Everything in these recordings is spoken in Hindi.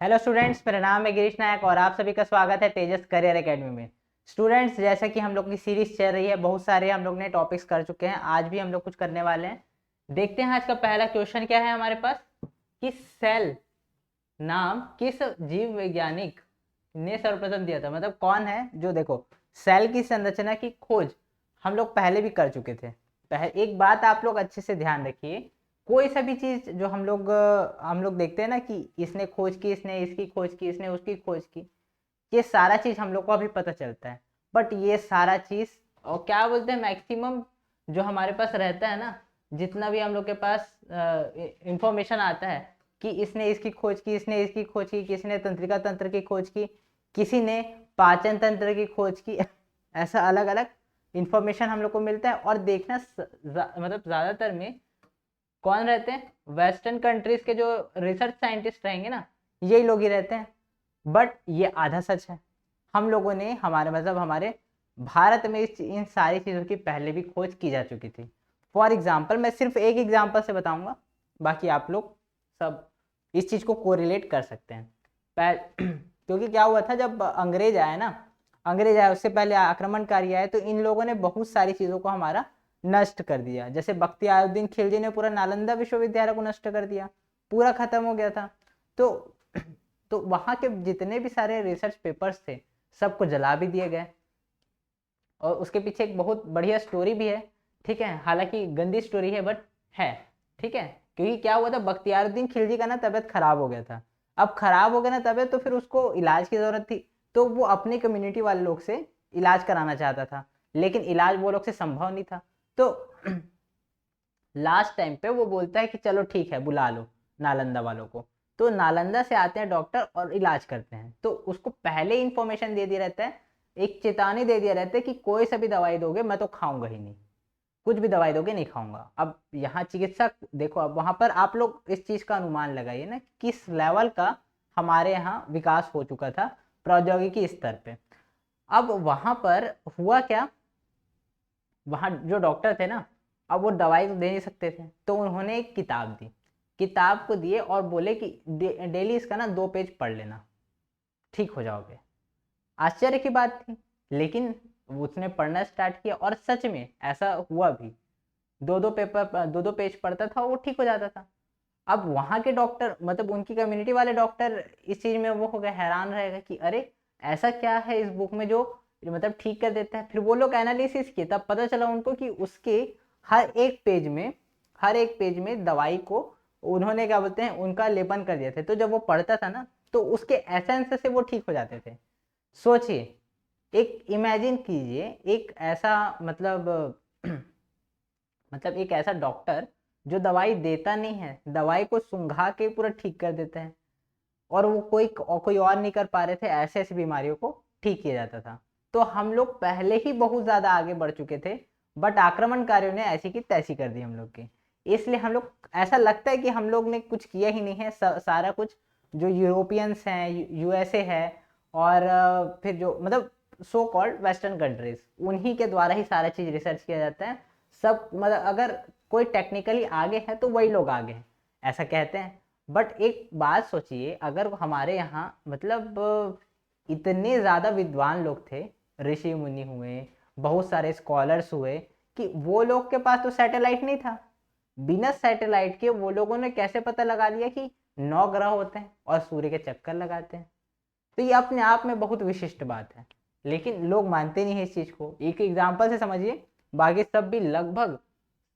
हेलो स्टूडेंट्स, मेरा नाम है गिरीश नायक और आप सभी का स्वागत है तेजस करियर एकेडमी में। स्टूडेंट्स, जैसा कि हम लोग की सीरीज चल रही है, बहुत सारे हम लोग ने टॉपिक्स कर चुके हैं। आज भी हम लोग कुछ करने वाले हैं। देखते हैं आज का पहला क्वेश्चन क्या है हमारे पास कि सेल नाम किस जीव वैज्ञानिक ने सर्वप्रथम दिया था। मतलब कौन है जो, देखो, सेल की संरचना की खोज हम लोग पहले भी कर चुके थे। एक बात आप लोग अच्छे से ध्यान रखिए, कोई सा भी चीज जो हम लोग देखते हैं ना कि इसने खोज की, इसने इसकी खोज की, इसने उसकी खोज की, ये सारा चीज हम लोग को अभी पता चलता है। बट ये सारा चीज और क्या बोलते हैं, मैक्सिमम जो हमारे पास रहता है ना, जितना भी हम लोग के पास इंफॉर्मेशन आता है कि इसने इसकी खोज की, इसने इसकी खोज की, किसी ने तंत्रिका तंत्र की खोज की, किसी ने पाचन तंत्र की खोज की ऐसा अलग अलग इंफॉर्मेशन हम लोग को मिलता है। और देखना मतलब ज्यादातर में कौन रहते हैं, वेस्टर्न कंट्रीज के जो रिसर्च साइंटिस्ट रहेंगे ना, यही लोग ही रहते हैं। बट ये आधा सच है। हम लोगों ने हमारे भारत में इन सारी चीज़ों की पहले भी खोज की जा चुकी थी। फॉर एग्जाम्पल, मैं सिर्फ एक एग्जाम्पल से बताऊंगा, बाकी आप लोग सब इस चीज़ को कोरिलेट कर सकते हैं। क्योंकि क्या हुआ था, जब अंग्रेज आए ना, अंग्रेज आए उससे पहले आक्रमणकारी आए, तो इन लोगों ने बहुत सारी चीज़ों को हमारा नष्ट कर दिया। जैसे बख्तियारुद्दीन खिलजी ने पूरा नालंदा विश्वविद्यालय को नष्ट कर दिया, पूरा खत्म हो गया था। तो तो वहाँ के जितने भी सारे रिसर्च पेपर्स थे, सबको जला भी दिए गए। और उसके पीछे एक बहुत बढ़िया स्टोरी भी है, ठीक है, हालांकि गंदी स्टोरी है बट है, ठीक है। क्योंकि क्या हुआ था, बख्तियारुद्दीन खिलजी का ना तबीयत खराब हो गया था। अब खराब हो गया ना तबीयत, तो फिर उसको इलाज की जरूरत थी। तो वो अपनी कम्युनिटी वाले लोग से इलाज कराना चाहता था, लेकिन इलाज वो लोग से संभव नहीं था। तो लास्ट टाइम पे वो बोलता है कि चलो ठीक है, बुला लो नालंदा वालों को। तो नालंदा से आते हैं डॉक्टर और इलाज करते हैं। तो उसको पहले इंफॉर्मेशन दे दिया रहता है, एक चेतावनी दे दिया रहता है कि कोई सा भी दवाई दोगे मैं तो खाऊंगा ही नहीं, कुछ भी दवाई दोगे नहीं खाऊंगा। अब यहाँ चिकित्सक देखो, अब वहां पर आप लोग इस चीज का अनुमान लगाइए ना, किस लेवल का हमारे यहाँ विकास हो चुका था प्रौद्योगिकी स्तर पे। अब वहां पर हुआ क्या, वहाँ जो डॉक्टर थे ना, अब वो दवाई तो दे नहीं सकते थे, तो उन्होंने एक किताब दी, किताब को दिए और बोले कि डेली इसका ना 2 पेज पढ़ लेना, ठीक हो जाओगे। आश्चर्य की बात थी, लेकिन उसने पढ़ना स्टार्ट किया और सच में ऐसा हुआ भी। दो दो पेज पढ़ता था, वो ठीक हो जाता था। अब वहाँ के डॉक्टर, मतलब उनकी कम्युनिटी वाले डॉक्टर, इस चीज में वो हो गए, हैरान रहेगा कि अरे ऐसा क्या है इस बुक में जो मतलब ठीक कर देता है। फिर वो लोग एनालिसिस किए, तब पता चला उनको कि उसके हर एक पेज में हर एक पेज में दवाई को उन्होंने क्या बोलते हैं, उनका लेपन कर दिए थे। तो जब वो पढ़ता था ना, तो उसके एसेंस से वो ठीक हो जाते थे। सोचिए, एक इमेजिन कीजिए, एक ऐसा मतलब मतलब एक ऐसा डॉक्टर जो दवाई देता नहीं है, दवाई को सुंघा के पूरा ठीक कर देता है। और वो कोई और नहीं कर पा रहे थे, ऐसे ऐसी बीमारियों को ठीक किया जाता था। तो हम लोग पहले ही बहुत ज्यादा आगे बढ़ चुके थे, बट आक्रमणकारियों ने ऐसी की तैसी कर दी हम लोग की। इसलिए हम लोग, ऐसा लगता है कि हम लोग ने कुछ किया ही नहीं है। सारा कुछ जो यूरोपियंस हैं, यूएसए है, और फिर जो मतलब सो कॉल्ड वेस्टर्न कंट्रीज, उन्हीं के द्वारा ही सारा चीज रिसर्च किया जाता है। सब मतलब अगर कोई टेक्निकली आगे है तो वही लोग आगे हैं, ऐसा कहते हैं। बट एक बात सोचिए, अगर हमारे यहाँ मतलब इतने ज़्यादा विद्वान लोग थे, ऋषि मुनि हुए, बहुत सारे स्कॉलर्स हुए, कि वो लोग के पास तो सैटेलाइट नहीं था। बिना सैटेलाइट के वो लोगों ने कैसे पता लगा लिया कि 9 ग्रह होते हैं और सूर्य के चक्कर लगाते हैं। तो ये अपने आप में बहुत विशिष्ट बात है, लेकिन लोग मानते नहीं है इस चीज़ को। एक एग्जाम्पल से समझिए, बाकी सब भी लगभग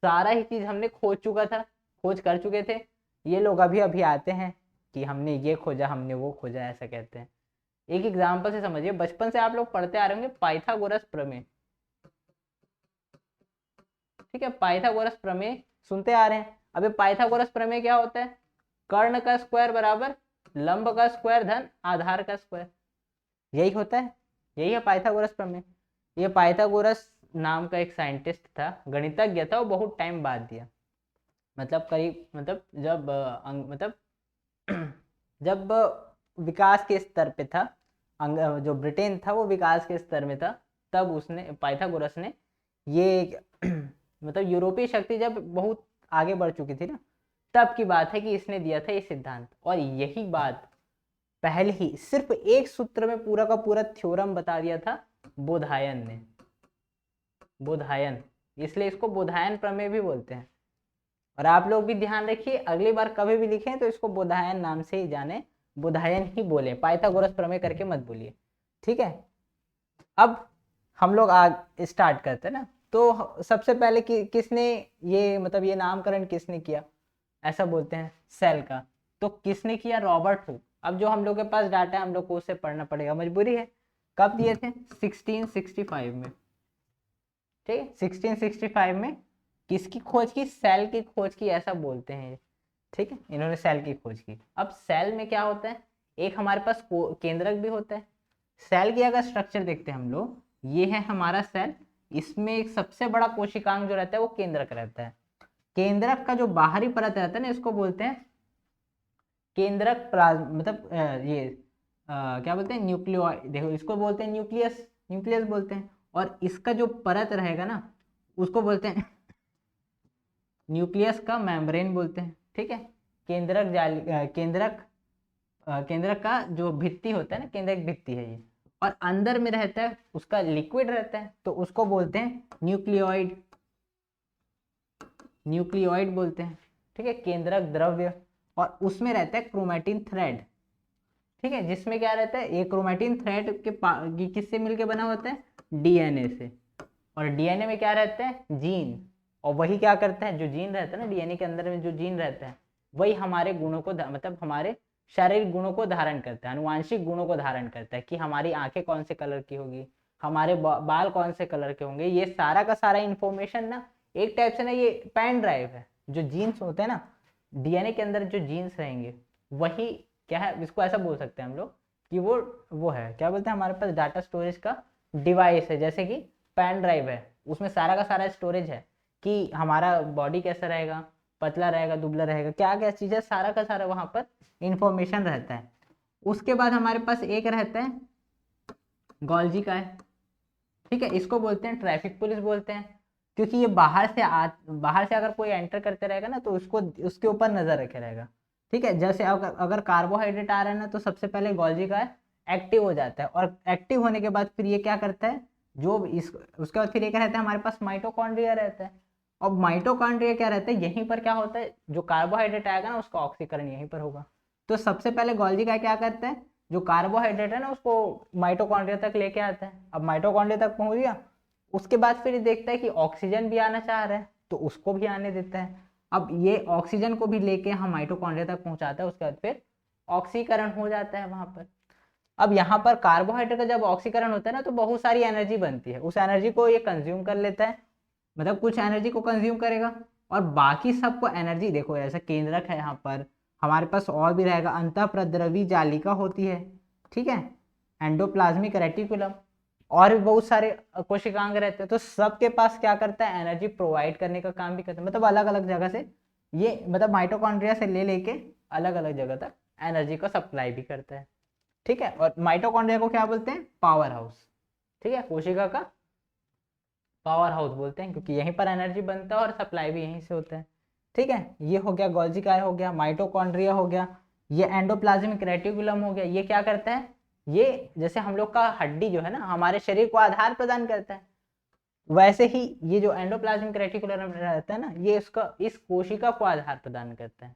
सारा ही चीज़ हमने खोज चुका था, खोज कर चुके थे। ये लोग अभी अभी आते हैं कि हमने ये खोजा, हमने वो खोजा, ऐसा कहते हैं। एक एग्जाम्पल से समझिए, बचपन से आप लोग पढ़ते आ रहे होंगे पाइथागोरस प्रमेय, ठीक है, पाइथागोरस प्रमेय सुनते आ रहे हैं। अब ये पाइथागोरस प्रमेय क्या होता है, कर्ण का स्क्वायर बराबर लंब का स्क्वायर धन आधार का स्क्वायर, यही होता है, यही है पाइथागोरस प्रमेय। ये पाइथागोरस नाम का एक साइंटिस्ट था, गणितज्ञ था, वो बहुत टाइम बाद दिया। मतलब करीब मतलब जब मतलब जब विकास के स्तर पे था, जो ब्रिटेन था वो विकास के स्तर में था, तब उसने, पाइथागोरस ने ये मतलब यूरोपीय शक्ति जब बहुत आगे बढ़ चुकी थी ना, तब की बात है कि इसने दिया था ये सिद्धांत। और यही बात पहले ही सिर्फ एक सूत्र में पूरा का पूरा थ्योरम बता दिया था बोधायन ने, बोधायन, इसलिए इसको बोधायन प्रमेय भी बोलते हैं। और आप लोग भी ध्यान रखिए, अगली बार कभी भी लिखें तो इसको बोधायन नाम से ही जाने, बोधायन ही बोले, पाइथागोरस प्रमेय करके मत बोलिए, ठीक है। अब हम लोग आगे स्टार्ट करते हैं ना। तो सबसे पहले किसने ये मतलब ये नामकरण किसने किया, ऐसा बोलते हैं सेल का, तो किसने किया, रॉबर्ट हुक। अब जो हम लोग के पास डाटा है हम लोग को उसे पढ़ना पड़ेगा, मजबूरी है। कब दिए थे, 1665 में, ठीक है। 1665 में किसकी खोज की, सेल की खोज की, ऐसा बोलते हैं, ठीक है। इन्होंने सेल की खोज की। अब सेल में क्या होता है, एक हमारे पास केंद्रक भी होता है। सेल की अगर स्ट्रक्चर देखते हैं हम लोग, ये है हमारा सेल, इसमें एक सबसे बड़ा कोशिकांग जो रहता है वो केंद्रक रहता है। केंद्रक का जो बाहरी परत रहता है ना, इसको बोलते हैं केंद्रक मतलब ये क्या बोलते हैं, न्यूक्लियोइड, देखो इसको बोलते हैं न्यूक्लियस, न्यूक्लियस बोलते हैं। और इसका जो परत रहेगा ना उसको बोलते हैं न्यूक्लियस का मेम्ब्रेन बोलते हैं, ठीक है। केंद्रक जाली केंद्रक का जो भित्ति होता है ना, केंद्रक भित्ति है ये, और अंदर में रहता है उसका लिक्विड रहता है, तो उसको बोलते हैं न्यूक्लियोइड, न्यूक्लियोइड बोलते हैं, ठीक है, केंद्रक द्रव्य। और उसमें रहता है क्रोमैटिन थ्रेड, ठीक है, जिसमें क्या रहता है, ये क्रोमैटिन थ्रेड के किससे मिलके बना होता है, डीएनए से। और डीएनए में क्या रहता है, जीन, और वही क्या करता है, जो जीन रहता है ना डीएनए के अंदर में जो जीन रहता है वही हमारे गुणों को मतलब हमारे शारीरिक गुणों को धारण करता है, अनुवांशिक गुणों को धारण करता है, कि हमारी आंखें कौन से कलर की होगी, हमारे बाल कौन से कलर के होंगे, ये सारा का सारा इंफॉर्मेशन ना एक टाइप से ना ये पेन ड्राइव है। जो जीन्स होते हैं ना डीएनए के अंदर, जो जीन्स रहेंगे वही क्या है, इसको ऐसा बोल सकते हैं हम लोग कि वो है, क्या बोलते हैं, हमारे पास डाटा स्टोरेज का डिवाइस है, जैसे कि पेन ड्राइव है, उसमें सारा का सारा स्टोरेज है कि हमारा बॉडी कैसा रहेगा, पतला रहेगा, दुबला रहेगा, क्या क्या चीज़ है, सारा का सारा वहाँ पर इंफॉर्मेशन रहता है। उसके बाद हमारे पास एक रहता है गोल्जी का है, ठीक है, इसको बोलते हैं ट्रैफिक पुलिस बोलते हैं, क्योंकि ये बाहर से अगर कोई एंटर करते रहेगा ना तो उसको उसके ऊपर नजर रखे रहेगा, ठीक है। जैसे अगर कार्बोहाइड्रेट आ रहा है ना तो सबसे पहले गोल्जी का एक्टिव हो जाता है, और एक्टिव होने के बाद फिर ये क्या करता है, जो इस उसके बाद फिर ये क्या रहता है, हमारे पास माइटोकॉन्ड्रिया रहता है। और माइटोकॉन्ड्रिया क्या रहता है, यहीं पर क्या होता है, जो कार्बोहाइड्रेट आएगा ना उसका ऑक्सीकरण यहीं पर होगा। तो सबसे पहले गोल्जी का क्या करता है, जो कार्बोहाइड्रेट है ना उसको माइटोकॉन्ड्रिया तक लेके आता है। अब माइटोकॉन्ड्रिया तक पहुंच गया, उसके बाद फिर देखता है कि ऑक्सीजन भी आना चाह रहा है तो उसको भी आने देता है। अब ये ऑक्सीजन को भी लेके हम माइटोकॉन्ड्रिया तक पहुंचाता है, उसके बाद फिर ऑक्सीकरण हो जाता है वहां पर। अब यहाँ पर कार्बोहाइड्रेट का जब ऑक्सीकरण होता है ना तो बहुत सारी एनर्जी बनती है, उस एनर्जी को ये कंज्यूम कर लेता है, मतलब कुछ एनर्जी को कंज्यूम करेगा, और बाकी सबको एनर्जी, देखो ऐसा केंद्रक है यहाँ पर, हमारे पास और भी रहेगा, अंतःप्रद्रवी जालिका होती है, ठीक है, एंडोप्लाज्मिक रेटिकुलम, और भी बहुत सारे कोशिकांग रहते हैं। तो सबके पास क्या करता है, एनर्जी प्रोवाइड करने का काम भी करता है, मतलब अलग अलग जगह से ये मतलब माइटोकॉन्ड्रिया से ले लेके अलग अलग जगह तक एनर्जी का सप्लाई भी करता है, ठीक है। और माइटोकॉन्ड्रिया को क्या बोलते हैं, पावर हाउस, ठीक है, कोशिका का पावर हाउस बोलते हैं, क्योंकि यहीं पर एनर्जी बनता है और सप्लाई भी यहीं से होता है, ठीक है। ये हो गया गोल्जी का हो गया, माइटोकॉन्ड्रिया हो गया, ये एंडोप्लाज्मिक रेटिकुलम हो गया, ये क्या करता है, ये जैसे हम लोग का हड्डी जो है ना हमारे शरीर को आधार प्रदान करता है, वैसे ही ये जो एंडोप्लाज्मिक रेटिकुलम रहता है ना ये इसका इस कोशिका को आधार प्रदान करता है,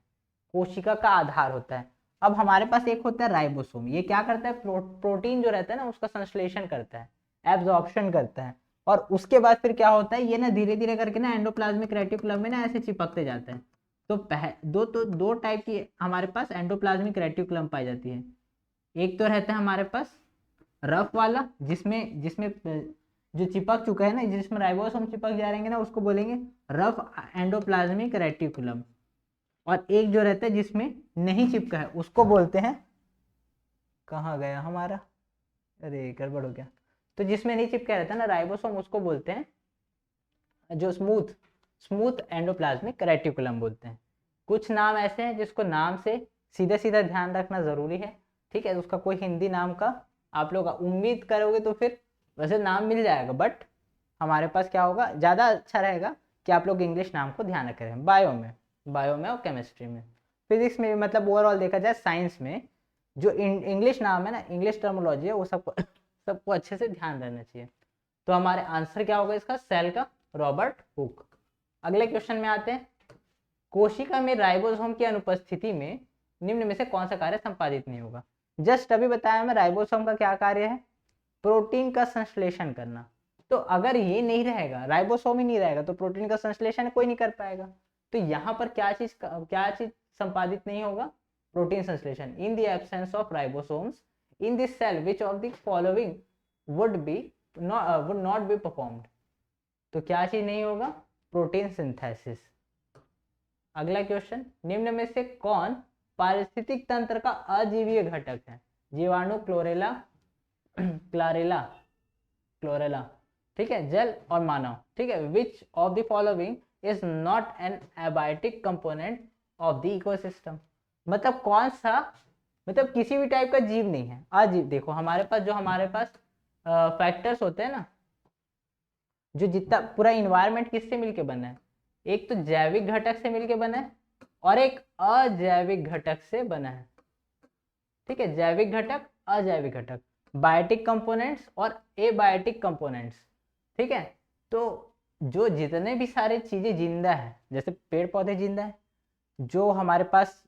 कोशिका का आधार होता है। अब हमारे पास एक होता है राइबोसोम, ये क्या करता है, प्रोटीन जो रहता है ना उसका संश्लेषण करता है, एब्जॉर्प्शन करता है, और उसके बाद फिर क्या होता है, ये ना धीरे धीरे करके ना एंडोप्लाज्मिक रेटिकुलम में ना ऐसे चिपकते जाते हैं। तो दो टाइप की हमारे पास एंडोप्लाज्मिक रेटिकुलम पाई जाती है। एक तो रहता है हमारे पास रफ वाला, जिसमें जिसमें जो चिपक चुका है ना, जिसमें राइबोसोम चिपक जा रहेंगे ना उसको बोलेंगे रफ एंडोप्लाज्मिक रेटिकुलम। और एक जो रहता है जिसमें नहीं चिपका है उसको बोलते हैं, कहाँ गया हमारा, अरे गड़बड़ हो गया, तो जिसमें नहीं चिपका रहता है ना राइबोसोम उसको बोलते हैं जो स्मूथ एंडोप्लाज्मिक रेटिकुलम बोलते हैं। कुछ नाम ऐसे हैं जिसको नाम से सीधा सीधा ध्यान रखना जरूरी है, ठीक है। उसका कोई हिंदी नाम का आप लोग उम्मीद करोगे तो फिर वैसे नाम मिल जाएगा, बट हमारे पास क्या होगा, ज़्यादा अच्छा रहेगा कि आप लोग इंग्लिश नाम को ध्यान रखें। बायो में और केमिस्ट्री में, फिजिक्स में, मतलब ओवरऑल देखा जाए साइंस में जो इंग्लिश नाम है ना, इंग्लिश टर्मोलॉजी है, वो सबको अच्छे से ध्यान रहना चाहिए। तो हमारे आंसर क्या होगा इसका, सेल का रॉबर्ट हुक। अगले क्वेश्चन में आते हैं, कोशिका में राइबोसोम की अनुपस्थिति में निम्न में से कौन सा कार्य संपादित नहीं होगा। जस्ट अभी बताया मैं, राइबोसोम का क्या कार्य है, प्रोटीन का संश्लेषण करना। तो अगर ये नहीं रहेगा, राइबोसोम ही नहीं रहेगा, तो प्रोटीन का संश्लेषण कोई नहीं कर पाएगा। तो यहाँ पर क्या चीज संपादित नहीं होगा, प्रोटीन संश्लेषण। In the absence of ribosomes in this cell which of the following would not be performed. तो क्या चीज नहीं होगा, प्रोटीन सिंथेसिस। अगला क्वेश्चन, निम्न में से कौन पारिस्थितिक तंत्र का अजीवीय घटक है। जीवाणु, क्लोरेला, क्लोरेला, ठीक है, जल और मानव, ठीक है। विच of the following is not an abiotic component of the ecosystem. मतलब कौन सा, मतलब किसी भी टाइप का जीव नहीं है, अजीव। देखो हमारे पास फैक्टर्स होते हैं ना, जो जितना पूरा इन्वायरमेंट किससे मिलके बना है, एक तो जैविक घटक से मिलके बना है और एक अजैविक घटक से बना है, ठीक है। जैविक घटक, अजैविक घटक, बायोटिक कंपोनेंट्स और एबायोटिक कंपोनेंट्स, ठीक है। तो जो जितने भी सारे चीजें जिंदा है, जैसे पेड़ पौधे जिंदा है, जो हमारे पास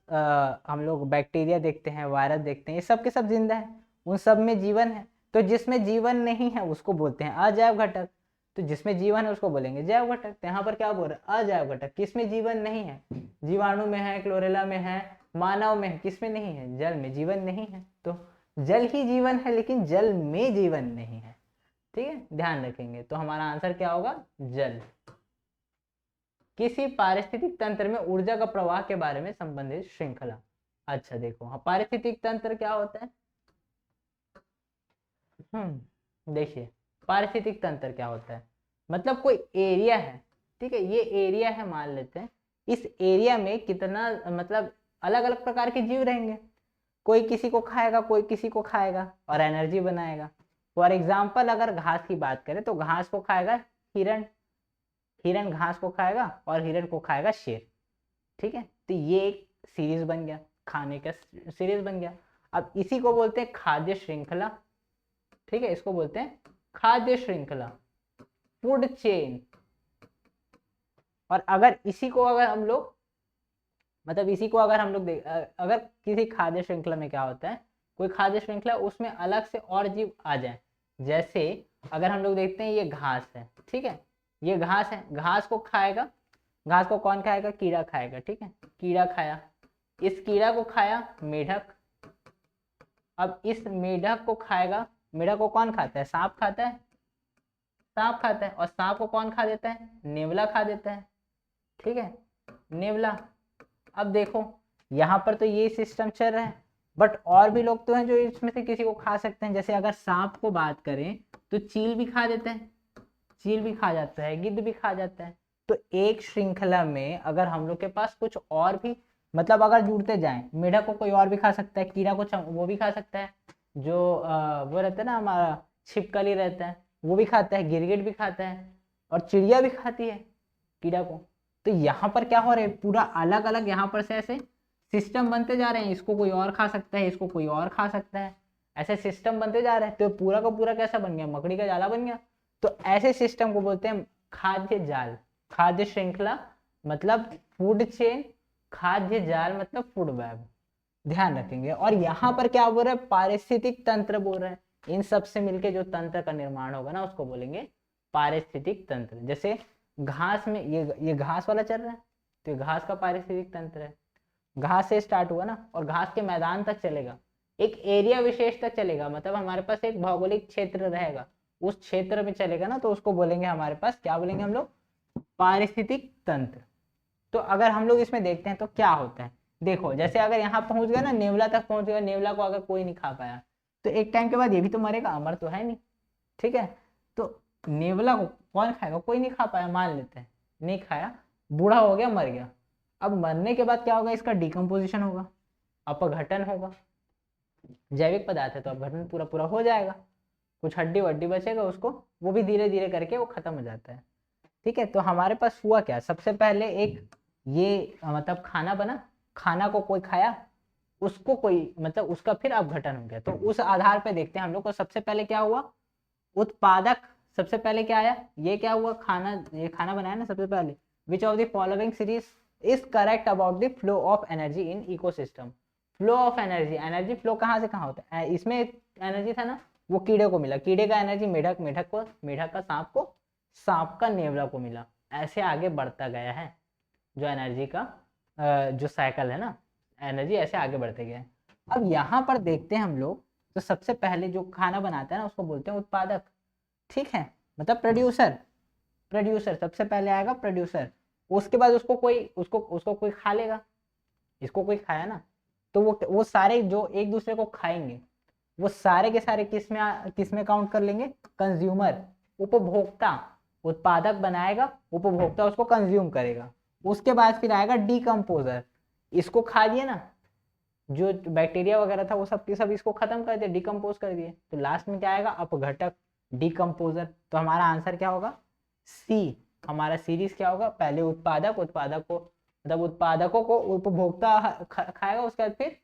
हम लोग बैक्टीरिया देखते हैं, वायरस देखते हैं, ये सब के सब जिंदा है, उन सब में जीवन है। तो जिसमें जीवन नहीं है उसको बोलते हैं अजैव घटक, तो जिसमें जीवन है उसको बोलेंगे जैव घटक। तो यहाँ पर क्या बोल रहे हैं, अजैव घटक। किसमें जीवन नहीं है, जीवाणु में है, क्लोरेला में है, मानव में है, किसमें नहीं है, जल में जीवन नहीं है। तो जल ही जीवन है, लेकिन जल में जीवन नहीं है, ठीक है, ध्यान रखेंगे। तो हमारा आंसर क्या होगा, जल। किसी पारिस्थितिक तंत्र में ऊर्जा का प्रवाह के बारे में संबंधित श्रृंखला। अच्छा देखो, पारिस्थितिक तंत्र क्या होता है, देखिए पारिस्थितिक तंत्र क्या होता है, मतलब कोई एरिया है, ठीक है, ये एरिया है मान लेते हैं। इस एरिया में कितना, मतलब अलग अलग प्रकार के जीव रहेंगे, कोई किसी को खाएगा, कोई किसी को खाएगा और एनर्जी बनाएगा। फॉर एग्जाम्पल अगर घास की बात करें तो घास को खाएगा हिरण, हिरण घास को खाएगा और हिरण को खाएगा शेर, ठीक है। तो ये एक सीरीज बन गया, खाने का सीरीज बन गया। अब इसी को बोलते हैं खाद्य श्रृंखला, ठीक है, इसको बोलते हैं खाद्य श्रृंखला, फूड चेन। और अगर इसी को अगर हम लोग, मतलब इसी को अगर हम लोग अगर किसी खाद्य श्रृंखला में क्या होता है, कोई खाद्य श्रृंखला उसमें अलग से और जीव आ जाए, जैसे अगर हम लोग देखते हैं ये घास है, ठीक है, ये घास है, घास को खाएगा, घास को कौन खाएगा, कीड़ा खाएगा, ठीक है, कीड़ा खाया, इस कीड़ा को खाया मेढक, अब इस मेढक को खाएगा, मेढक को कौन खाता है, सांप खाता है, सांप खाता है, और सांप को कौन खा देता है, नेवला खा देता है, ठीक है, नेवला। अब देखो यहाँ पर तो ये सिस्टम चल रहा है, बट और भी लोग तो हैं जो इसमें से किसी को खा सकते हैं। जैसे अगर सांप को बात करें तो चील भी खा देते हैं, चील भी खा जाता है, गिद्ध भी खा जाता है। तो एक श्रृंखला में अगर हम लोग के पास कुछ और भी, मतलब अगर जुड़ते जाएं, मेढक को कोई और भी खा सकता है, कीड़ा को वो भी खा सकता है, जो वो रहता है ना हमारा छिपकली रहता है वो भी खाता है, गिरगिट भी खाता है, और चिड़िया भी खाती है कीड़ा को। तो यहाँ पर क्या हो रहा है, पूरा अलग अलग यहाँ पर से ऐसे सिस्टम बनते जा रहे हैं, इसको कोई और खा सकता है, इसको कोई और खा सकता है, ऐसे सिस्टम बनते जा रहे हैं। तो पूरा का पूरा कैसा बन गया, मकड़ी का जाला बन गया। तो ऐसे सिस्टम को बोलते हैं खाद्य जाल, खाद्य श्रृंखला मतलब फूड चेन, खाद्य जाल मतलब फूड वेब, ध्यान रखेंगे। और यहाँ पर क्या बोल रहे हैं, पारिस्थितिक तंत्र बोल रहे हैं। इन सब से मिलके जो तंत्र का निर्माण होगा ना उसको बोलेंगे पारिस्थितिक तंत्र। जैसे घास में ये घास वाला चल रहा है, तो ये घास का पारिस्थितिक तंत्र है, घास से स्टार्ट हुआ ना और घास के मैदान तक चलेगा, एक एरिया विशेष तक चलेगा, मतलब हमारे पास एक भौगोलिक क्षेत्र रहेगा, उस क्षेत्र में चलेगा ना, तो उसको बोलेंगे हमारे पास, क्या बोलेंगे हम लोग, पारिस्थितिक तंत्र। तो अगर हम लोग इसमें देखते हैं तो क्या होता है, देखो जैसे अगर यहाँ पहुंच गया ना, नेवला तक पहुंच गया, नेवला को अगर कोई नहीं खा पाया तो एक टाइम के बाद ये भी तो मरेगा, अमर तो है नहीं, ठीक है। तो नेवला को कौन खाएगा, कोई नहीं खा पाया, मान लेते हैं नहीं खाया, बूढ़ा हो गया, मर गया। अब मरने के बाद क्या होगा, इसका डिकम्पोजिशन होगा, अपघटन होगा, जैविक पदार्थ है तो अपघटन पूरा पूरा हो जाएगा, कुछ हड्डी वड्डी बचेगा उसको, वो भी धीरे धीरे करके वो खत्म हो जाता है, ठीक है। तो हमारे पास हुआ क्या, सबसे पहले एक ये मतलब खाना बना, खाना को कोई खाया, उसको कोई मतलब उसका फिर अपघटन हो गया। तो उस आधार पे देखते हैं हम लोग को सबसे पहले क्या हुआ, उत्पादक सबसे पहले क्या आया, ये क्या हुआ, खाना, ये खाना बनाया ना सबसे पहले। विच of the following series is correct about the flow of energy in ecosystem. Flow of energy, energy flow कहाँ से कहाँ होता है, इसमें एनर्जी था ना वो कीड़े को मिला, कीड़े का एनर्जी मेढक, मेढक को, मेढक का सांप को, सांप का नेवला को मिला। ऐसे आगे बढ़ता गया है जो एनर्जी का जो साइकिल है ना, एनर्जी ऐसे आगे बढ़ते गए। अब यहाँ पर देखते हैं हम लोग, तो सबसे पहले जो खाना बनाता है ना उसको बोलते हैं उत्पादक, ठीक है, मतलब प्रोड्यूसर। प्रोड्यूसर सबसे पहले आएगा प्रोड्यूसर, उसके बाद उसको कोई उसको उसको कोई खा लेगा, इसको कोई खाया ना, तो वो सारे जो एक दूसरे को खाएंगे वो सारे के सारे किस में काउंट कर लेंगे, कंज्यूमर, उपभोक्ता। उत्पादक बनाएगा, उपभोक्ता उसको कंज्यूम करेगा। उसके बाद फिर आएगा डीकम्पोजर, इसको खा लिए ना, जो बैक्टीरिया वगैरह था वो सब के सब इसको खत्म कर दिया, डिकम्पोज कर दिए। तो लास्ट में क्या आएगा, अपघटक, डीकम्पोजर। तो हमारा आंसर क्या होगा, सी। हमारा सीरीज क्या होगा, पहले उत्पादक, उत्पादक को मतलब उत्पादकों को उपभोक्ता खाएगा, उसके बाद फिर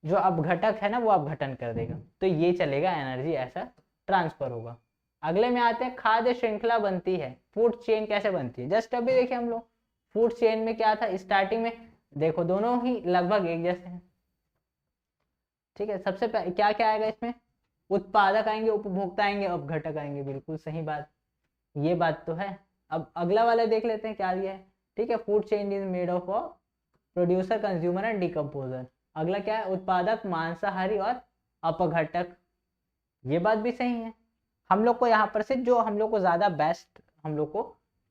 जो अपघटक है ना वो अपघटन कर देगा। तो ये चलेगा, एनर्जी ऐसा ट्रांसफर होगा। अगले में आते हैं, खाद्य श्रृंखला बनती है, फूड चेन कैसे बनती है। जस्ट अभी देखिए हम लोग फूड चेन में क्या था, स्टार्टिंग में देखो दोनों ही लगभग एक जैसे हैं, ठीक है। सबसे पहले क्या क्या आएगा इसमें, उत्पादक आएंगे, उपभोक्ता आएंगे, अपघटक आएंगे, बिल्कुल सही बात, ये बात तो है। अब अगला वाला देख लेते हैं क्या दिया है, ठीक है। Food chain is made of producer, consumer and decomposer. अगला क्या है, उत्पादक, मांसाहारी और अपघटक, ये बात भी सही है। हम लोग को यहाँ पर से जो हम लोग को ज्यादा बेस्ट हम लोग को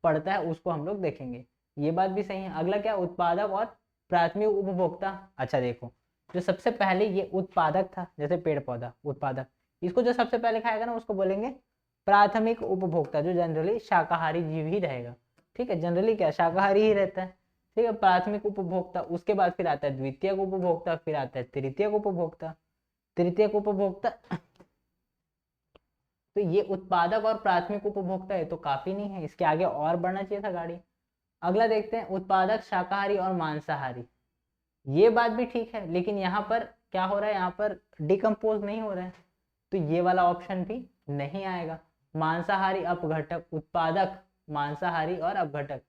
पड़ता है उसको हम लोग देखेंगे, ये बात भी सही है। अगला क्या, उत्पादक और प्राथमिक उपभोक्ता। अच्छा देखो, जो सबसे पहले ये उत्पादक था, जैसे पेड़ पौधा उत्पादक, इसको जो सबसे पहले खाएगा ना उसको बोलेंगे प्राथमिक उपभोक्ता, जो जनरली शाकाहारी जीव ही रहेगा, ठीक है। जनरली क्या शाकाहारी ही रहता है, ठीक है। प्राथमिक उपभोक्ता, उसके बाद फिर आता है द्वितीयक उपभोक्ता, फिर आता है तृतीयक उपभोक्ता। तृतीयक उपभोक्ता तो ये उत्पादक और प्राथमिक उपभोक्ता है तो काफी नहीं है, इसके आगे और बढ़ना चाहिए था गाड़ी। अगला देखते हैं, उत्पादक, शाकाहारी और मांसाहारी। ये बात भी ठीक है, लेकिन यहाँ पर क्या हो रहा है, यहाँ पर डिकम्पोज नहीं हो रहा है, तो ये वाला ऑप्शन भी नहीं आएगा। मांसाहारी, अपघटक, उत्पादक, मांसाहारी और अपघटक।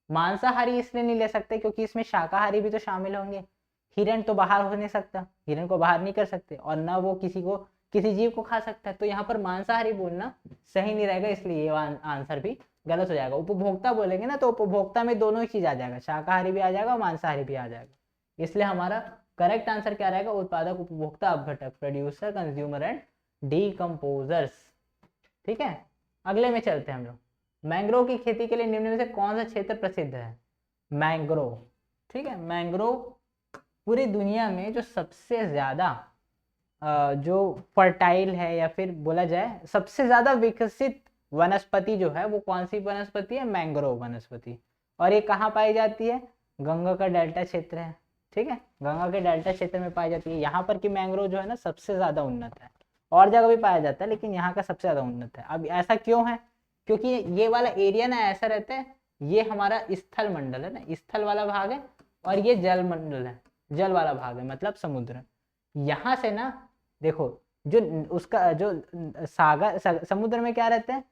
मांसाहारी इसलिए नहीं ले सकते क्योंकि इसमें शाकाहारी भी तो शामिल होंगे। हिरण तो बाहर हो नहीं सकता, हिरण को बाहर नहीं कर सकते, और ना वो किसी जीव को खा सकता है, तो यहाँ पर मांसाहारी बोलना सही नहीं रहेगा, इसलिए ये आंसर भी गलत हो जाएगा। उपभोक्ता बोलेंगे ना तो उपभोक्ता में दोनों ही चीज आ जाएगा, शाकाहारी भी आ जाएगा और मांसाहारी भी आ जाएगा, इसलिए हमारा करेक्ट आंसर क्या रहेगा, उत्पादक, उपभोक्ता, अपघटक, प्रोड्यूसर, कंज्यूमर एंड डीकम्पोजर्स, ठीक है। अगले में चलते हैं हम लोग, मैंग्रोव की खेती के लिए निम्न में से कौन सा क्षेत्र प्रसिद्ध है, मैंग्रोव, ठीक है। मैंग्रोव पूरी दुनिया में जो सबसे ज्यादा जो फर्टाइल है, या फिर बोला जाए सबसे ज्यादा विकसित वनस्पति जो है वो कौन सी वनस्पति है, मैंग्रोव वनस्पति। और ये कहाँ पाई जाती है, गंगा का डेल्टा क्षेत्र है, ठीक है। गंगा के डेल्टा क्षेत्र में पाई जाती है। यहाँ पर की मैंग्रोव जो है ना सबसे ज्यादा उन्नत है, और जगह भी पाया जाता है लेकिन यहाँ का सबसे ज्यादा उन्नत है। अब ऐसा क्यों है, क्योंकि ये वाला एरिया ना ऐसा रहता है, ये हमारा स्थल मंडल है ना, स्थल वाला भाग है, और ये जल मंडल है, जल वाला भाग है, मतलब समुद्र। यहाँ से ना देखो, जो उसका जो समुद्र में क्या रहता है,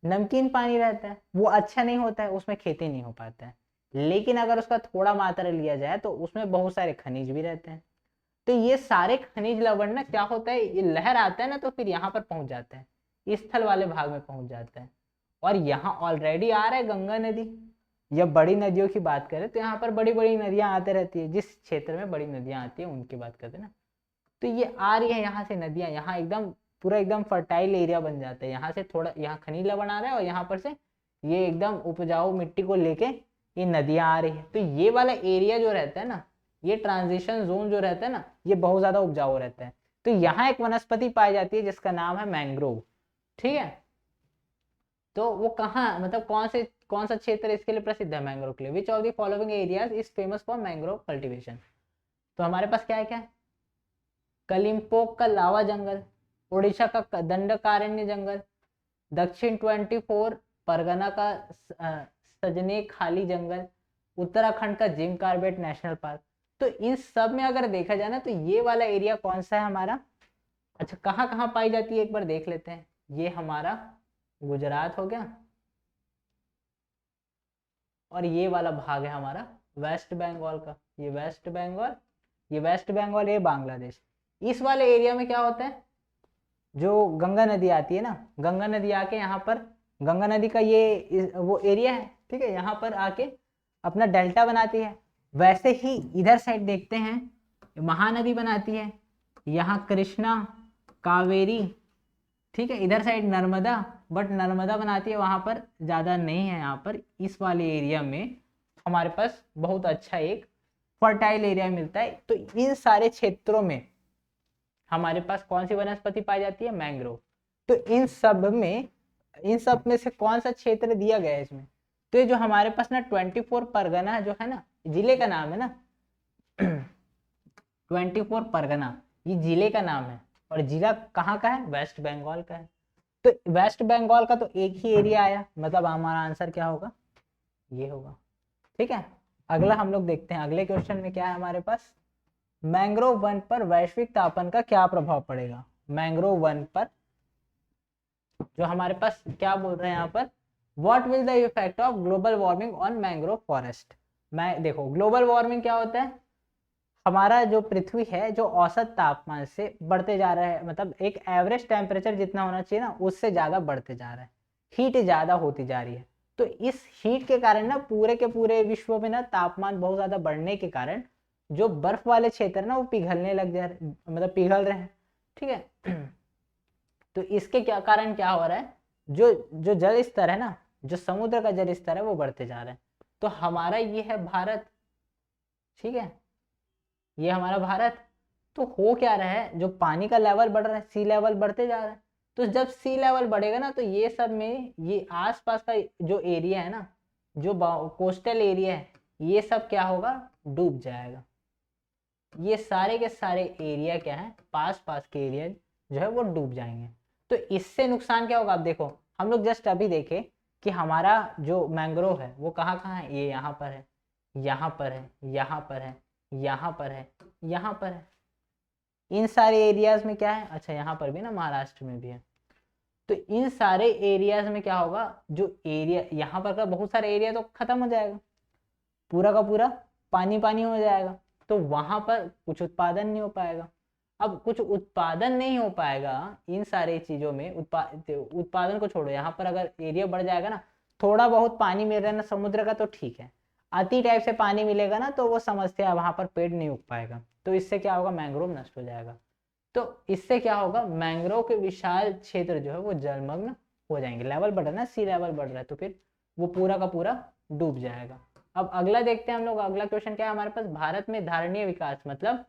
नमकीन पानी रहता है, वो अच्छा नहीं होता है, उसमें खेती नहीं हो पाता है। लेकिन अगर उसका थोड़ा मात्रा लिया जाए तो उसमें बहुत सारे खनिज भी रहते हैं। तो ये सारे खनिज लवण ना क्या होता है, ये लहर आता है ना तो फिर यहाँ पर पहुंच जाता है, स्थल वाले भाग में पहुंच जाता है। और यहाँ ऑलरेडी आ रहा है गंगा नदी, या बड़ी नदियों की बात करें तो यहाँ पर बड़ी बड़ी नदियां आते रहती है, जिस क्षेत्र में बड़ी नदियां आती है उनकी बात करते हैं ना, तो ये आ रही है यहाँ से नदियां, यहाँ एकदम पूरा एकदम फर्टाइल एरिया बन जाता है। यहाँ से थोड़ा, यहाँ खनिज लवण आ रहा है और यहाँ पर से ये एकदम उपजाऊ मिट्टी को लेके ये नदियां आ रही है। तो ये वाला एरिया जो रहता है ना, ये ट्रांजिशन जोन जो रहता है ना, ये बहुत ज्यादा उपजाऊ रहता है। तो यहाँ एक वनस्पति पाई जाती है जिसका नाम है मैंग्रोव, ठीक है। तो वो कहाँ, मतलब कौन सा क्षेत्र इसके लिए प्रसिद्ध है मैंग्रोव के लिए, विच of the following areas is famous for mangrove cultivation. तो हमारे पास क्या है, कलिम्पोंग का लावा जंगल, उड़ीसा का दंडकारण्य जंगल, दक्षिण 24 परगना का सजने खाली जंगल, उत्तराखंड का जिम कार्बेट नेशनल पार्क। तो इन सब में अगर देखा जाए ना तो ये वाला एरिया कौन सा है हमारा, अच्छा कहाँ कहाँ पाई जाती है एक बार देख लेते हैं। ये हमारा गुजरात हो गया, और ये वाला भाग है हमारा वेस्ट बंगाल का, ये वेस्ट बंगाल, ये वेस्ट बंगाल, ये बांग्लादेश। इस वाले एरिया में क्या होता है, जो गंगा नदी आती है ना, गंगा नदी आके यहाँ पर, गंगा नदी का ये वो एरिया है, ठीक है, यहाँ पर आके अपना डेल्टा बनाती है। वैसे ही इधर साइड देखते हैं, महानदी बनाती है, यहाँ कृष्णा, कावेरी, ठीक है, इधर साइड नर्मदा, बट नर्मदा बनाती है वहाँ पर ज़्यादा नहीं है। यहाँ पर इस वाले एरिया में हमारे पास बहुत अच्छा एक फर्टाइल एरिया मिलता है। तो इन सारे क्षेत्रों में हमारे पास कौन सी वनस्पति पाई जाती है, मैंग्रोव। तो इन सब में से कौन सा क्षेत्र दिया गया है इसमें, तो ये जो हमारे पास ना 24 परगना जो है ना, जिले का नाम है ना 24 परगना, ये जिले का नाम है, और जिला कहाँ का है, वेस्ट बंगाल का है। तो वेस्ट बंगाल का तो एक ही एरिया आया, मतलब हमारा आंसर क्या होगा, ये होगा। ठीक है, अगला हम लोग देखते हैं, अगले क्वेश्चन में क्या है हमारे पास, मैंग्रोव वन पर वैश्विक तापन का क्या प्रभाव पड़ेगा। मैंग्रोव वन पर जो हमारे पास क्या बोल रहे हैं यहाँ पर, what will the effect of global warming on mangrove forest. मैं देखो ग्लोबल वार्मिंग क्या होता है, हमारा जो पृथ्वी है जो औसत तापमान से बढ़ते जा रहा है, मतलब एक एवरेज टेम्परेचर जितना होना चाहिए ना उससे ज्यादा बढ़ते जा रहा है, हीट ज्यादा होती जा रही है। तो इस हीट के कारण ना पूरे के पूरे विश्व में ना तापमान बहुत ज्यादा बढ़ने के कारण जो बर्फ वाले क्षेत्र ना वो पिघलने लग जा रहे, मतलब पिघल रहे हैं। ठीक है तो इसके क्या कारण क्या हो रहा है, जो जो जल स्तर है ना, जो समुद्र का जल स्तर है वो बढ़ते जा रहा है। तो हमारा ये है भारत, ठीक है, ये हमारा भारत। तो हो क्या रहा है, जो पानी का लेवल बढ़ रहा है, सी लेवल बढ़ते जा रहा है। तो जब सी लेवल बढ़ेगा ना तो ये सब में ये आसपास का जो एरिया है ना, जो कोस्टल एरिया है, ये सब क्या होगा, डूब जाएगा। ये सारे के सारे एरिया क्या है, पास पास के एरिया जो है वो डूब जाएंगे। तो इससे नुकसान क्या होगा, आप देखो हम लोग जस्ट अभी देखे कि हमारा जो मैंग्रोव है वो कहाँ कहाँ है, ये यहाँ पर है, यहाँ पर है, यहाँ पर है, यहाँ पर है, यहाँ पर है। इन सारे एरियाज में क्या है, अच्छा यहाँ पर भी ना, महाराष्ट्र में भी है। तो इन सारे एरियाज में क्या होगा, जो एरिया यहाँ पर का बहुत सारे एरिया तो खत्म हो जाएगा, पूरा का पूरा पानी पानी हो जाएगा। तो वहां पर कुछ उत्पादन नहीं हो पाएगा। अब कुछ उत्पादन नहीं हो पाएगा इन सारे चीजों में, उत्पादन को छोड़ो, यहाँ पर अगर एरिया बढ़ जाएगा ना, थोड़ा बहुत पानी मिल रहा है ना समुद्र का तो ठीक है, अति टाइप से पानी मिलेगा ना तो वो समस्या है, वहां पर पेड़ नहीं उग पाएगा। तो इससे क्या होगा, मैंग्रोव नष्ट हो जाएगा। तो इससे क्या होगा, मैंग्रोव के विशाल क्षेत्र जो है वो जलमग्न हो जाएंगे, लेवल बढ़ रहा है ना, सी लेवल बढ़ रहा है, तो फिर वो पूरा का पूरा डूब जाएगा। अब अगला देखते हैं हम लोग, अगला क्वेश्चन क्या है हमारे पास, भारत में धारणीय विकास मतलब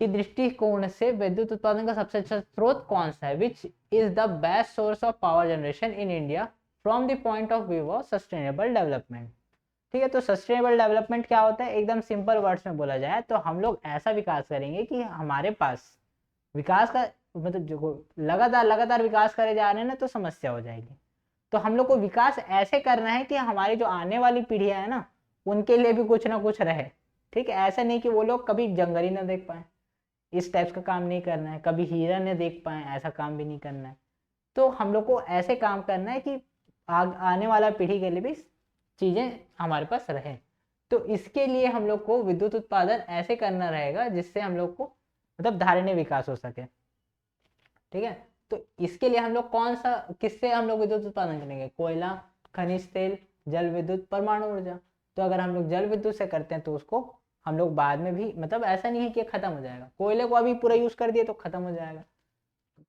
की दृष्टिकोण से विद्युत उत्पादन का सबसे अच्छा स्रोत कौन सा है, which is the best source of power generation in India from the point of view of sustainable development. ठीक है, तो सस्टेनेबल डेवलपमेंट क्या होता है, एकदम सिंपल वर्ड्स में बोला जाए तो हम लोग ऐसा विकास करेंगे कि हमारे पास विकास का मतलब जो लगातार लगातार विकास करे जा रहे हैं ना तो समस्या हो जाएगी। तो हम लोग को विकास ऐसे करना है कि हमारी जो आने वाली पीढ़ियां है ना उनके लिए भी कुछ ना कुछ रहे। ठीक है, ऐसा नहीं कि वो लोग कभी जंगल ही ना देख पाए, इस टाइप का काम नहीं करना है, कभी हीरा न देख पाए, ऐसा काम भी नहीं करना है। तो हम लोग को ऐसे काम करना है कि आने वाला पीढ़ी के लिए भी चीज़ें हमारे पास रहे। तो इसके लिए हम लोग को विद्युत उत्पादन ऐसे करना रहेगा जिससे हम लोग को मतलब धारणीय विकास हो सके। ठीक है, तो इसके लिए हम लोग कौन सा किससे हम लोग विद्युत उत्पादन करेंगे, कोयला, खनिज तेल, जल विद्युत, परमाणु ऊर्जा। तो अगर हम लोग जल विद्युत से करते हैं तो उसको हम लोग बाद में भी, मतलब ऐसा नहीं है कि खत्म हो जाएगा, कोयले को अभी पूरा यूज कर दिए तो खत्म हो जाएगा,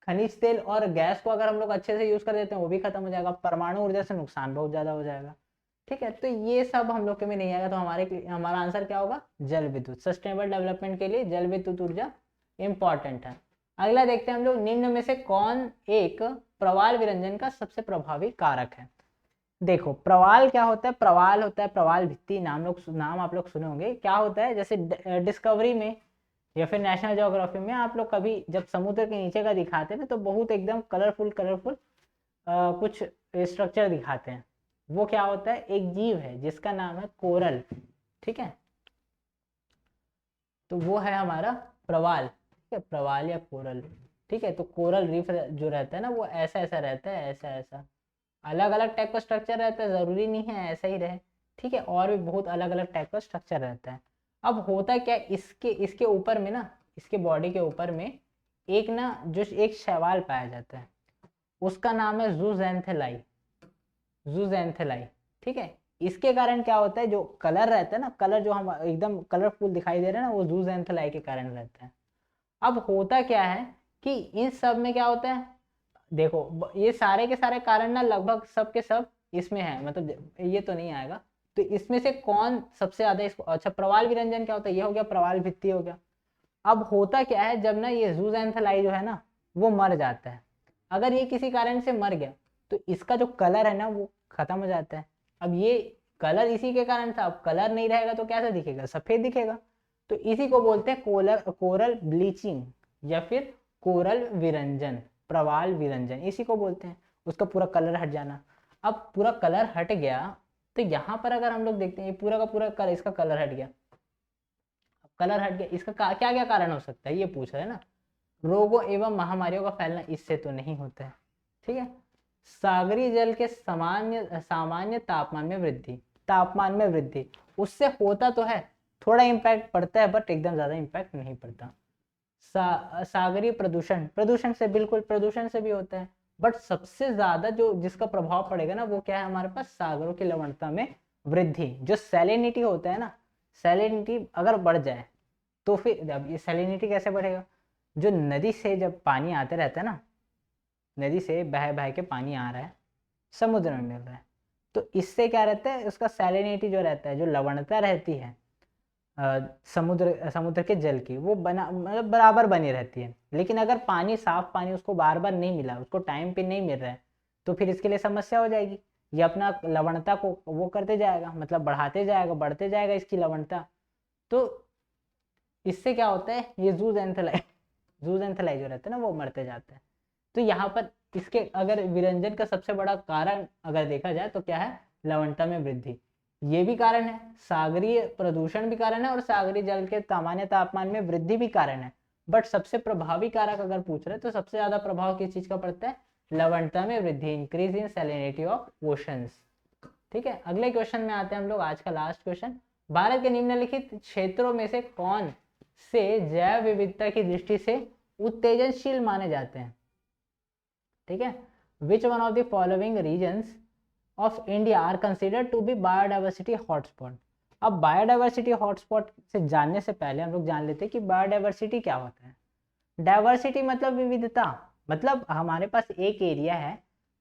खनिज तेल और गैस को अगर हम लोग अच्छे से यूज कर देते हैं वो भी खत्म हो जाएगा, परमाणु ऊर्जा से नुकसान बहुत ज्यादा हो जाएगा। ठीक है, तो ये सब हम लोग के में नहीं आएगा। तो हमारा आंसर क्या होगा, जल विद्युत। सस्टेनेबल डेवलपमेंट के लिए जल विद्युत ऊर्जा इंपॉर्टेंट है। अगला देखते हैं हम लोग, निम्न में से कौन एक प्रवाल विरंजन का सबसे प्रभावी कारक है। देखो प्रवाल क्या होता है, प्रवाल होता है प्रवाल भित्ति, नाम आप लोग सुने होंगे। क्या होता है, जैसे डिस्कवरी में या फिर नेशनल ज्योग्राफी में आप लोग कभी जब समुद्र के नीचे का दिखाते हैं तो बहुत एकदम कलरफुल कुछ स्ट्रक्चर दिखाते हैं। वो क्या होता है, एक जीव है जिसका नाम है कोरल। ठीक है, तो वो है हमारा प्रवाल, ठीक है, प्रवाल या कोरल, ठीक है। तो कोरल रीफ जो रहता है ना वो ऐसा ऐसा रहता है, ऐसा ऐसा, अलग अलग टाइप का स्ट्रक्चर रहता है, ज़रूरी नहीं है ऐसा ही रहे, ठीक है, और भी बहुत अलग अलग टाइप का स्ट्रक्चर रहता है। अब होता क्या, इसके इसके ऊपर में ना, इसके बॉडी के ऊपर में एक ना जो एक शैवाल पाया जाता है, उसका नाम है जूजेंथेलाई, जूजेंथेलाई, ठीक है। इसके कारण क्या होता है, जो कलर रहता है ना, कलर जो हम एकदम कलरफुल दिखाई दे रहे हैं ना, वो जूजेंथेलाई के कारण रहता है। अब होता क्या है कि इन सब में क्या होता है, देखो ये सारे के सारे कारण ना लगभग सब के सब इसमें है, मतलब ये तो नहीं आएगा, तो इसमें से कौन सबसे ज्यादा इसको, अच्छा प्रवाल विरंजन क्या होता है, ये हो गया, प्रवाल भित्ति हो गया। अब होता क्या है, जब ना ये जूजेंथेलाई जो है ना वो मर जाता है, अगर ये किसी कारण से मर गया तो इसका जो कलर है ना वो खत्म हो जाता है। अब ये कलर इसी के कारण था, अब कलर नहीं रहेगा तो कैसा दिखेगा, सफेद दिखेगा। तो इसी को बोलते हैं कोरल ब्लीचिंग या फिर कोरल विरंजन, प्रवाल विरंजन इसी को बोलते हैं, उसका पूरा कलर हट जाना। अब पूरा कलर हट गया तो यहाँ पर अगर हम लोग देखते हैं, ये पूरा का पूरा कलर, इसका कलर हट गया, कलर हट गया, इसका क्या क्या कारण हो सकता है ये पूछ रहे हैं ना। रोगों एवं महामारियों का फैलना इससे तो नहीं होता है, ठीक है। सागरीय जल के सामान्य सामान्य तापमान में वृद्धि, तापमान में वृद्धि उससे होता तो है, थोड़ा इम्पैक्ट पड़ता है बट एकदम ज्यादा इम्पैक्ट नहीं पड़ता। सागरीय प्रदूषण, प्रदूषण से, बिल्कुल प्रदूषण से भी होता है, बट सबसे ज्यादा जो जिसका प्रभाव पड़ेगा ना वो क्या है, हमारे पास सागरों की लवणता में वृद्धि, जो सैलिनिटी होता है ना, सैलिनिटी अगर बढ़ जाए तो फिर, अब ये सैलिनिटी कैसे बढ़ेगा, जो नदी से जब पानी आते रहता है ना, नदी से बह बह के पानी आ रहा है, समुद्र में मिल रहा है, तो इससे क्या रहता है, उसका सैलिनिटी जो रहता है, जो लवणता रहती है समुद्र समुद्र के जल की, वो बना मतलब बराबर बनी रहती है। लेकिन अगर पानी, साफ पानी उसको बार बार नहीं मिला, उसको टाइम पे नहीं मिल रहा है, तो फिर इसके लिए समस्या हो जाएगी, ये अपना लवणता को वो करते जाएगा, मतलब बढ़ाते जाएगा, बढ़ते जाएगा इसकी लवणता। तो इससे क्या होता है, ये जूजेंथेलाई जूजेंथेलाई जो रहता है ना वो मरते जाते हैं। तो यहाँ पर इसके अगर विरंजन का सबसे बड़ा कारण अगर देखा जाए तो क्या है, लवणता में वृद्धि, ये भी कारण है, सागरीय प्रदूषण भी कारण है, और सागरीय जल के सामान्य तापमान में वृद्धि भी कारण है। बट सबसे प्रभावी कारक अगर पूछ रहे तो सबसे ज्यादा प्रभाव किस चीज का पड़ता है, लवणता में वृद्धि, increase in salinity of oceans, ठीक है। अगले क्वेश्चन में आते हैं हम लोग, आज का लास्ट क्वेश्चन, भारत के निम्नलिखित क्षेत्रों में से कौन से जैव विविधता की दृष्टि से उत्तेजनशील माने जाते हैं, ठीक है। Which one of the following regions of India are considered to be biodiversity hotspot. अब बायोडाइवर्सिटी हॉटस्पॉट से जानने से पहले हम लोग जान लेते हैं कि बायोडाइवर्सिटी क्या होता है। डाइवर्सिटी मतलब विविधता, मतलब हमारे पास एक एरिया है,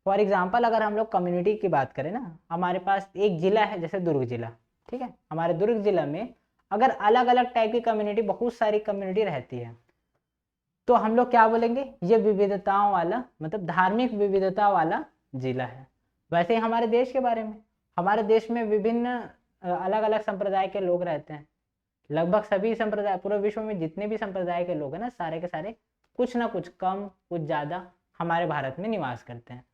फॉर एग्जाम्पल अगर हम लोग कम्युनिटी की बात करें ना, हमारे पास एक जिला है जैसे दुर्ग जिला, ठीक है, हमारे दुर्ग जिला में अगर अलग अलग टाइप की कम्युनिटी, बहुत सारी कम्युनिटी रहती है, तो हम लोग क्या बोलेंगे, ये विविधताओं वाला, मतलब धार्मिक विविधता वाला जिला है। वैसे ही हमारे देश के बारे में, हमारे देश में विभिन्न अलग अलग संप्रदाय के लोग रहते हैं, लगभग सभी संप्रदाय, पूरे विश्व में जितने भी संप्रदाय के लोग हैं ना, सारे के सारे कुछ ना कुछ, कम कुछ ज़्यादा हमारे भारत में निवास करते हैं।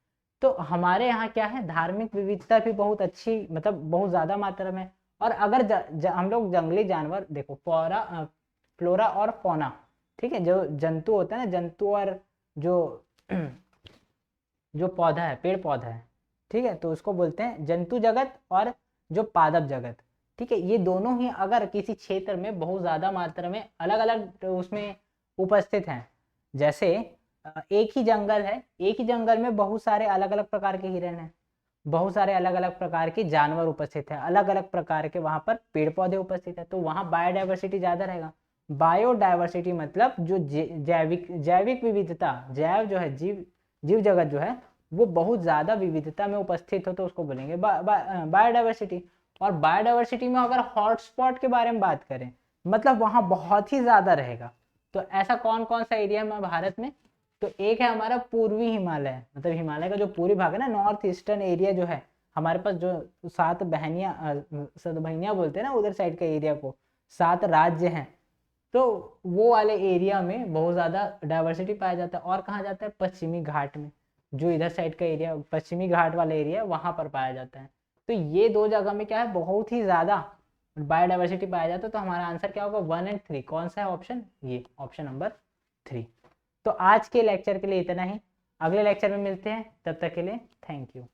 तो हमारे यहाँ क्या है, धार्मिक विविधता भी बहुत अच्छी, मतलब बहुत ज़्यादा मात्रा में। और अगर हम लोग जंगली जानवर देखो, फ्लोरा और फौना, ठीक है, जो जंतु होता है ना, जंतु और जो जो पौधा है, पेड़ पौधा है, ठीक है, तो उसको बोलते हैं जंतु जगत और जो पादप जगत, ठीक है। ये दोनों ही अगर किसी क्षेत्र में बहुत ज़्यादा मात्रा में अलग अलग उसमें उपस्थित हैं, जैसे एक ही जंगल है, एक ही जंगल में बहुत सारे अलग अलग प्रकार के हिरन हैं, बहुत सारे अलग अलग प्रकार के जानवर उपस्थित हैं, अलग अलग प्रकार के वहाँ पर पेड़ पौधे उपस्थित हैं, तो वहाँ बायोडाइवर्सिटी ज़्यादा रहेगा। बायोडाइवर्सिटी मतलब जो जैविक जैविक विविधता, जैव जो है, जीव जीव जगत जो है वो बहुत ज़्यादा विविधता में उपस्थित हो, तो उसको बोलेंगे बायोडाइवर्सिटी। और बायोडाइवर्सिटी में अगर हॉटस्पॉट के बारे में बात करें, मतलब वहाँ बहुत ही ज़्यादा रहेगा, तो ऐसा कौन कौन सा एरिया है भारत में, तो एक है हमारा पूर्वी हिमालय, मतलब हिमालय का जो पूर्वी भाग है ना, नॉर्थ ईस्टर्न एरिया जो है हमारे पास, जो सात बहनियाँ बोलते हैं ना उधर साइड का एरिया को, 7 राज्य हैं, तो वो वाले एरिया में बहुत ज़्यादा डाइवर्सिटी पाया जाता है। और कहाँ जाता है, पश्चिमी घाट में, जो इधर साइड का एरिया, पश्चिमी घाट वाला एरिया, वहाँ पर पाया जाता है। तो ये दो जगह में क्या है, बहुत ही ज़्यादा बायोडाइवर्सिटी पाया जाता तो हमारा आंसर क्या होगा 1 और 3। कौन सा है ऑप्शन? ये ऑप्शन नंबर 3। तो आज के लेक्चर के लिए इतना ही, अगले लेक्चर में मिलते हैं, तब तक के लिए थैंक यू।